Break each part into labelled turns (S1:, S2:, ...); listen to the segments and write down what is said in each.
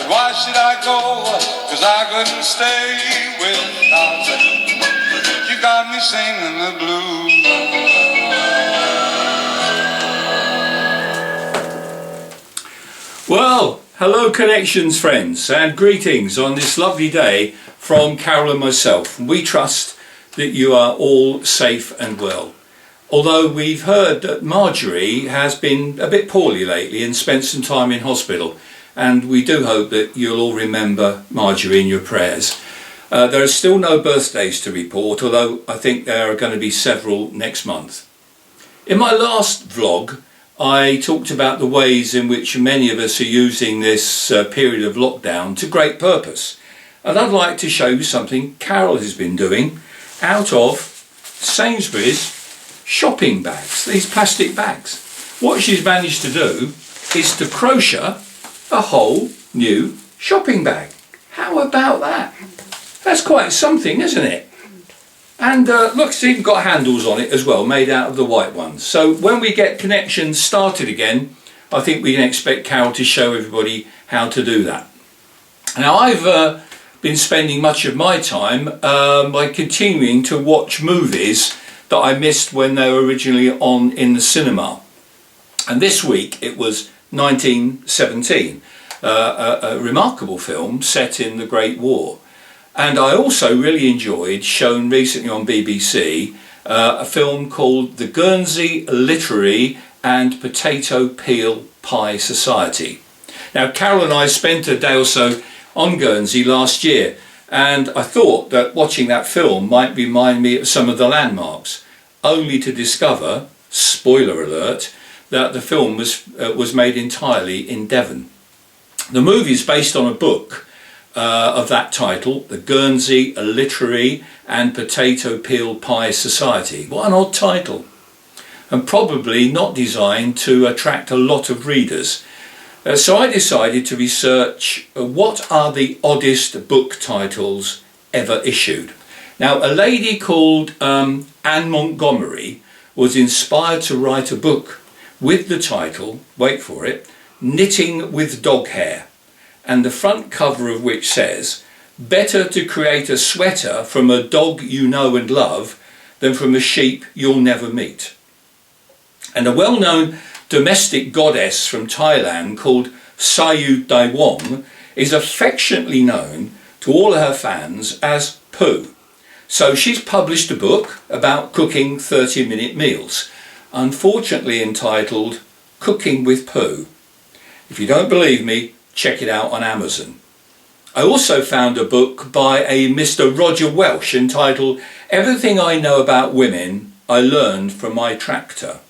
S1: But why should I go? 'Cause I couldn't stay without you. You got me singing the blues.
S2: Well, hello Connections friends, and greetings on this lovely day from Carol and myself. We trust that you are all safe and well. Although we've heard that Marjorie has been a bit poorly lately and spent some time in hospital, and we do hope that you'll all remember Marjorie in your prayers. There are still no birthdays to report, although I think there are going to be several next month. In my last vlog, I talked about the ways in which many of us are using this period of lockdown to great purpose. And I'd like to show you something Carol has been doing out of Sainsbury's shopping bags, these plastic bags. What she's managed to do is to crochet a whole new shopping bag. How about that? That's quite something, isn't it? And look, it's even got handles on it as well, made out of the white ones. So when we get Connections started again, I think we can expect Carol to show everybody how to do that. Now I've been spending much of my time by continuing to watch movies that I missed when they were originally on in the cinema. And this week it was 1917, a remarkable film set in the Great War. And I also really enjoyed, shown recently on BBC, a film called The Guernsey Literary and Potato Peel Pie Society. Now Carol and I spent a day or so on Guernsey last year, and I thought that watching that film might remind me of some of the landmarks, only to discover, spoiler alert, that the film was made entirely in Devon. The movie is based on a book of that title, The Guernsey Literary and Potato Peel Pie Society. What an odd title, and probably not designed to attract a lot of readers. So I decided to research what are the oddest book titles ever issued. Now a lady called Anne Montgomery was inspired to write a book with the title, wait for it, Knitting with Dog Hair, and the front cover of which says, better to create a sweater from a dog you know and love than from a sheep you'll never meet. And a well-known domestic goddess from Thailand called Sayu Daiwong is affectionately known to all her fans as Pooh. So she's published a book about cooking 30-minute meals, unfortunately entitled Cooking with Pooh. If you don't believe me, check it out on Amazon. I also found a book by a Mr. Roger Welsh entitled Everything I Know About Women I Learned from My Tractor.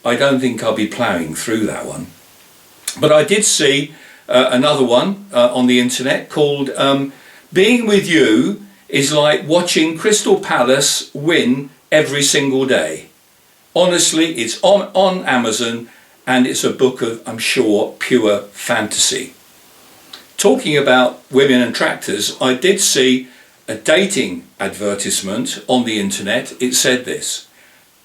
S2: I don't think I'll be ploughing through that one. But I did see another one on the internet called Being With You is Like Watching Crystal Palace Win Every Single Day. Honestly, it's on Amazon, and it's a book of, I'm sure, pure fantasy. Talking about women and tractors, I did see a dating advertisement on the internet. It said this: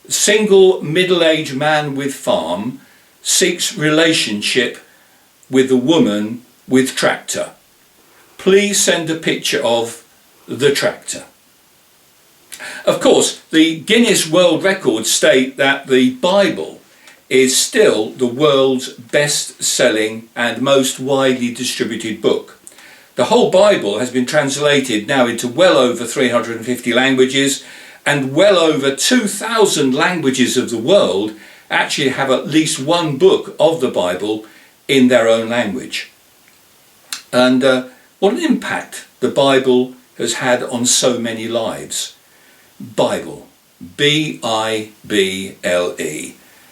S2: single middle-aged man with farm seeks relationship with a woman with tractor. Please send a picture of the tractor. Of course, the Guinness World Records state that the Bible is still the world's best-selling and most widely distributed book. The whole Bible has been translated now into well over 350 languages, and well over 2,000 languages of the world actually have at least one book of the Bible in their own language. And what an impact the Bible has had on so many lives. Bible, B-I-B-L-E.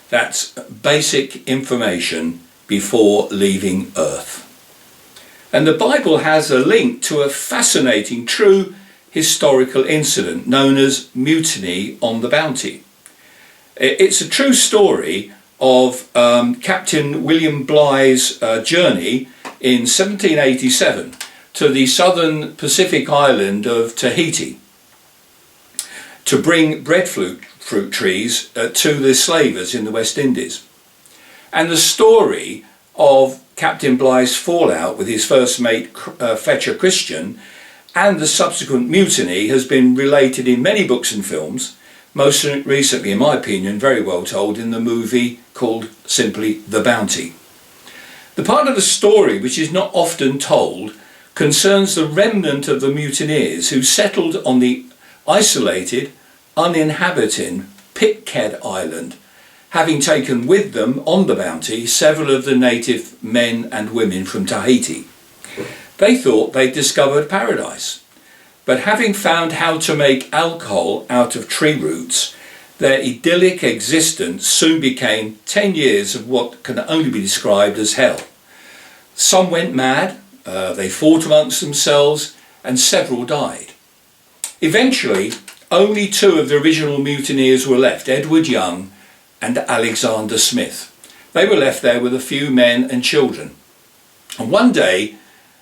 S2: That's basic information before leaving Earth. And the Bible has a link to a fascinating true historical incident known as Mutiny on the Bounty. It's a true story of Captain William Bligh's journey in 1787 to the southern Pacific island of Tahiti to bring breadfruit trees to the slavers in the West Indies. And the story of Captain Bligh's fallout with his first mate Fetcher Christian and the subsequent mutiny has been related in many books and films, most recently, in my opinion, very well told in the movie called simply The Bounty. The part of the story which is not often told concerns the remnant of the mutineers who settled on the isolated, uninhabited Pitcairn Island, having taken with them on the Bounty several of the native men and women from Tahiti. They thought they'd discovered paradise, but having found how to make alcohol out of tree roots, their idyllic existence soon became 10 years of what can only be described as hell. Some went mad, they fought amongst themselves, and several died. Eventually, only 2 of the original mutineers were left, Edward Young and Alexander Smith. They were left there with a few men and children. And one day,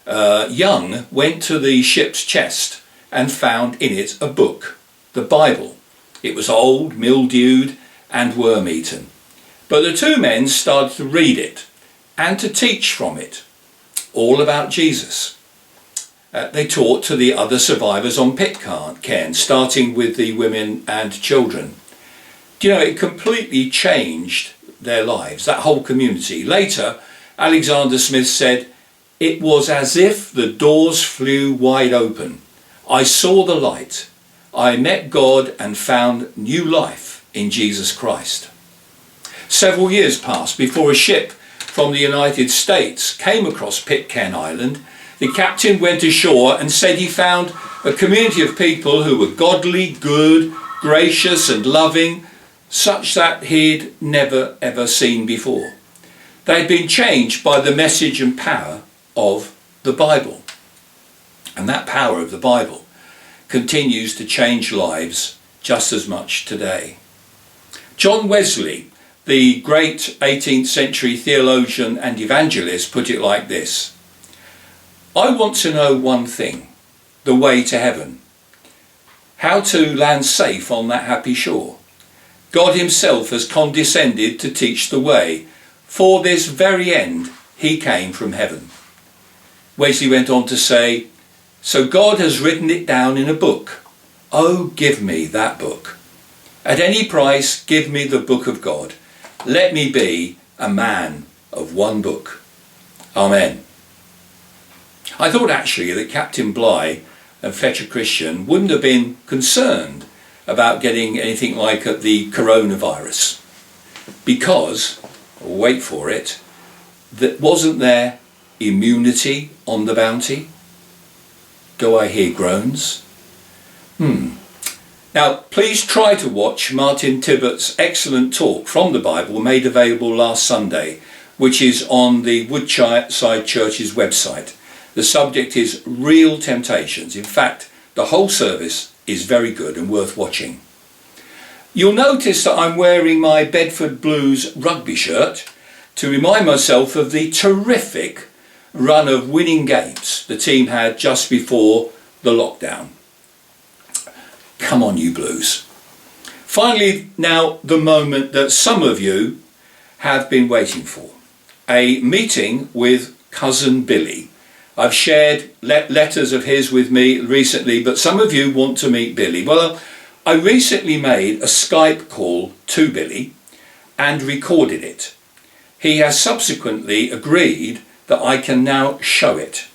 S2: Young went to the ship's chest and found in it a book, the Bible. It was old, mildewed and worm-eaten. But the 2 men started to read it and to teach from it, all about Jesus. They taught to the other survivors on Pitcairn, starting with the women and children. Do you know, it completely changed their lives, that whole community. Later, Alexander Smith said, "It was as if the doors flew wide open. I saw the light. I met God and found new life in Jesus Christ." Several years passed before a ship from the United States came across Pitcairn Island. The captain went ashore and said he found a community of people who were godly, good, gracious and loving, such that he'd never ever seen before. They had been changed by the message and power of the Bible. And that power of the Bible continues to change lives just as much today. John Wesley, the great 18th century theologian and evangelist, put it like this: "I want to know one thing, the way to heaven, how to land safe on that happy shore. God himself has condescended to teach the way. For this very end he came from heaven." Wesley went on to say, "So God has written it down in a book. Oh, give me that book. At any price, give me the book of God. Let me be a man of one book. Amen." I thought actually that Captain Bligh and Fetcher Christian wouldn't have been concerned about getting anything like the coronavirus, because, wait for it, that wasn't there immunity on the Bounty? Do I hear groans? Now, please try to watch Martin Tibbott's excellent talk from the Bible made available last Sunday, which is on the Woodside Church's website. The subject is real temptations. In fact, the whole service is very good and worth watching. You'll notice that I'm wearing my Bedford Blues rugby shirt to remind myself of the terrific run of winning games the team had just before the lockdown. Come on, you Blues. Finally, now the moment that some of you have been waiting for. A meeting with cousin Billy. I've shared letters of his with me recently, but some of you want to meet Billy. Well, I recently made a Skype call to Billy and recorded it. He has subsequently agreed that I can now show it.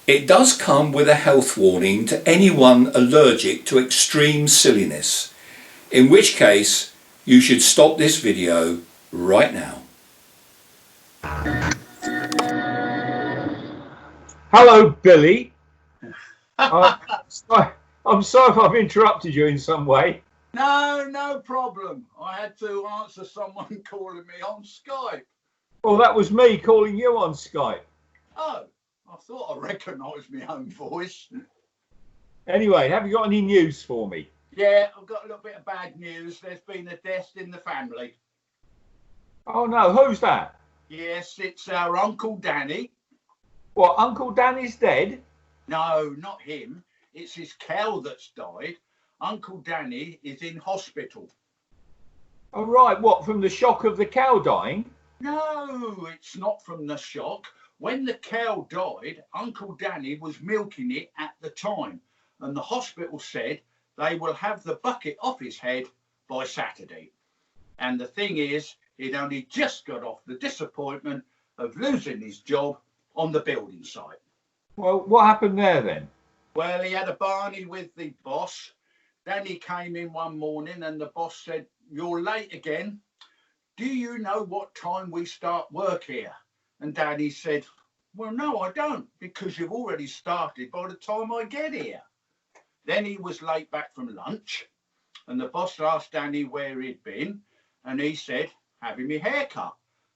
S2: It does come with a health warning to anyone allergic to extreme silliness, in which case you should stop this video right now.
S3: Hello, Billy. I'm sorry if I've interrupted you in some way.
S4: No problem. I had to answer someone calling me on Skype.
S3: Well, that was me calling you on Skype.
S4: Oh, I thought I recognised my own voice.
S3: Anyway, have you got any news for me?
S4: Yeah, I've got a little bit of bad news. There's been a death in the family.
S3: Oh no, who's that?
S4: Yes, it's our Uncle Danny.
S3: What, Uncle Danny's dead?
S4: No, not him. It's his cow that's died. Uncle Danny is in hospital.
S3: Oh right, what, from the shock of the cow dying?
S4: No, it's not from the shock. When the cow died, Uncle Danny was milking it at the time, and the hospital said they will have the bucket off his head by Saturday. And the thing is, he'd only just got off the disappointment of losing his job on the building site.
S3: Well, what happened there then?
S4: Well, he had a barney with the boss. Then he came in one morning and the boss said, "You're late again. Do you know what time we start work here?" And Danny said, "Well, no, I don't, because you've already started by the time I get here." Then he was late back from lunch, and the boss asked Danny where he'd been, and he said, "Having me hair cut."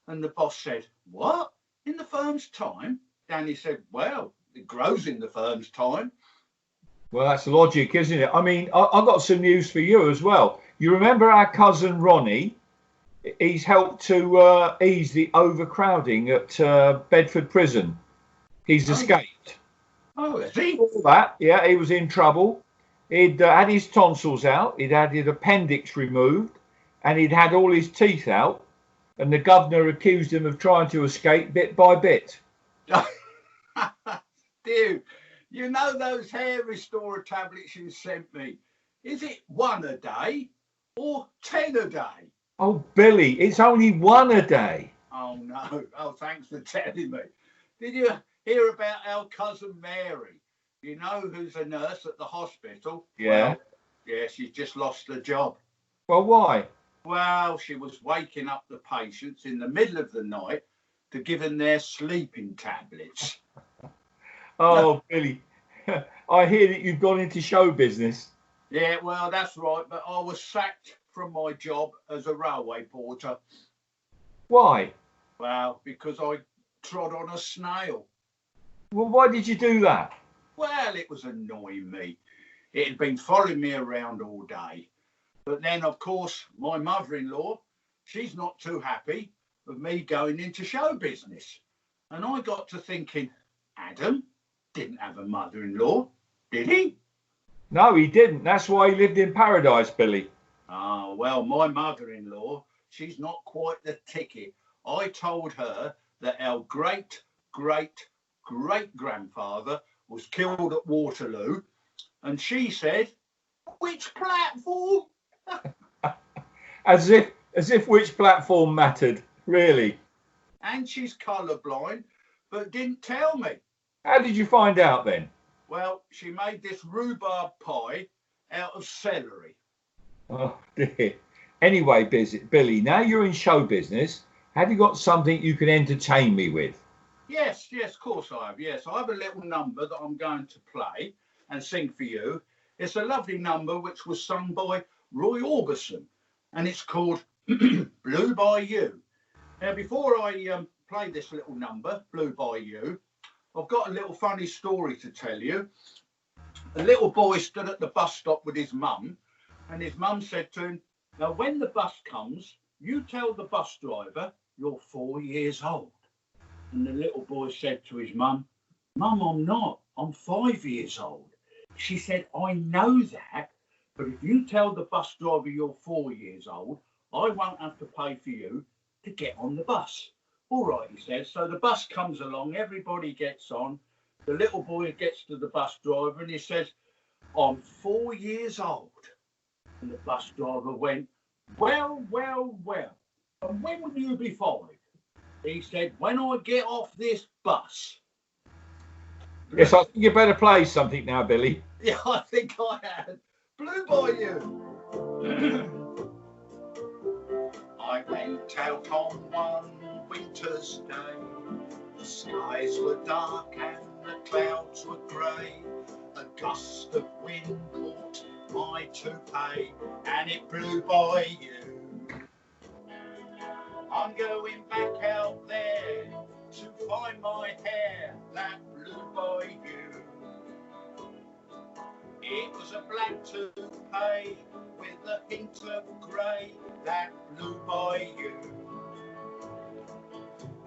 S4: And the boss said, "What? In the firm's time?" Danny said, "Well, it grows in the firm's time."
S3: Well, that's logic, isn't it? I mean, I've got some news for you as well. You remember our cousin Ronnie? He's helped to ease the overcrowding at Bedford Prison. He's escaped.
S4: Oh, is he?
S3: All that, yeah, he was in trouble. He'd had his tonsils out, he'd had his appendix removed, and he'd had all his teeth out. And the governor accused him of trying to escape bit by bit.
S4: Dude, you know those hair restorer tablets you sent me? Is it 1 a day or 10 a day?
S3: Oh, Billy, it's only 1 a day.
S4: Oh, no. Oh, thanks for telling me. Did you hear about our cousin Mary? You know, who's a nurse at the hospital?
S3: Yeah.
S4: Well, yeah, she's just lost her job.
S3: Well, why?
S4: Well, she was waking up the patients in the middle of the night to give them their sleeping tablets.
S3: Oh, Billy, I hear that you've gone into show business.
S4: Yeah, well, that's right, but I was sacked from my job as a railway porter.
S3: Why?
S4: Well, because I trod on a snail.
S3: Well, why did you do that?
S4: Well, it was annoying me. It had been following me around all day. But then, of course, my mother-in-law, she's not too happy with me going into show business. And I got to thinking, Adam didn't have a mother-in-law, did he?
S3: No, he didn't. That's why he lived in paradise, Billy.
S4: Ah, well, my mother-in-law, she's not quite the ticket. I told her that our great-great-great-grandfather was killed at Waterloo, and she said, "Which platform?"
S3: As if which platform mattered, really.
S4: And she's colourblind, but didn't tell me.
S3: How did you find out then?
S4: Well, she made this rhubarb pie out of celery.
S3: Oh dear. Anyway, Billy, now you're in show business. Have you got something you can entertain me with?
S4: Yes, of course I have. Yes, I have a little number that I'm going to play and sing for you. It's a lovely number which was sung by Roy Orbison, and it's called Blue by You. Now, before I play this little number, Blue by You, I've got a little funny story to tell you. A little boy stood at the bus stop with his mum, and his mum said to him, "Now, when the bus comes, you tell the bus driver you're 4 years old." And the little boy said to his mum, "Mum, I'm not. I'm 5 years old." She said, "I know that, but if you tell the bus driver you're 4 years old, I won't have to pay for you to get on the bus." "All right," he says. So the bus comes along, everybody gets on. The little boy gets to the bus driver and he says, "I'm 4 years old." And the bus driver went, "Well, well, well. And when will you be 5? He said, "When I get off this bus."
S3: Yes, I think you better play something now, Billy.
S4: Yeah, I think I had. Blue by You. I went out on one winter's day. The skies were dark and the clouds were grey. A gust of wind caught my toupee and it blew by you. I'm going back out there to find my hair that blew by you. It was a black toupee with a hint of grey that blew by you.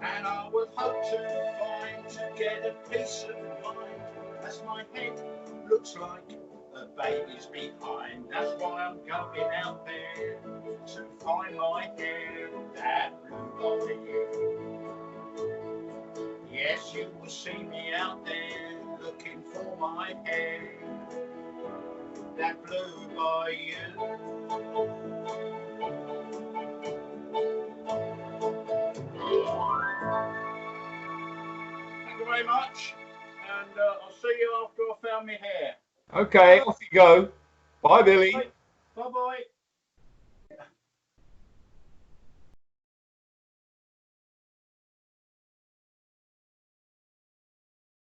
S4: And I would hope to find to get a peace of mind, as my head looks like a the baby's behind. That's why I'm going out there to find my hair, that blue by you. Yes, you will see me out there looking for my hair, that blue by you. Thank you very much, and I'll see you after I found my hair.
S3: Okay, off you go. Bye, Billy.
S4: Bye bye.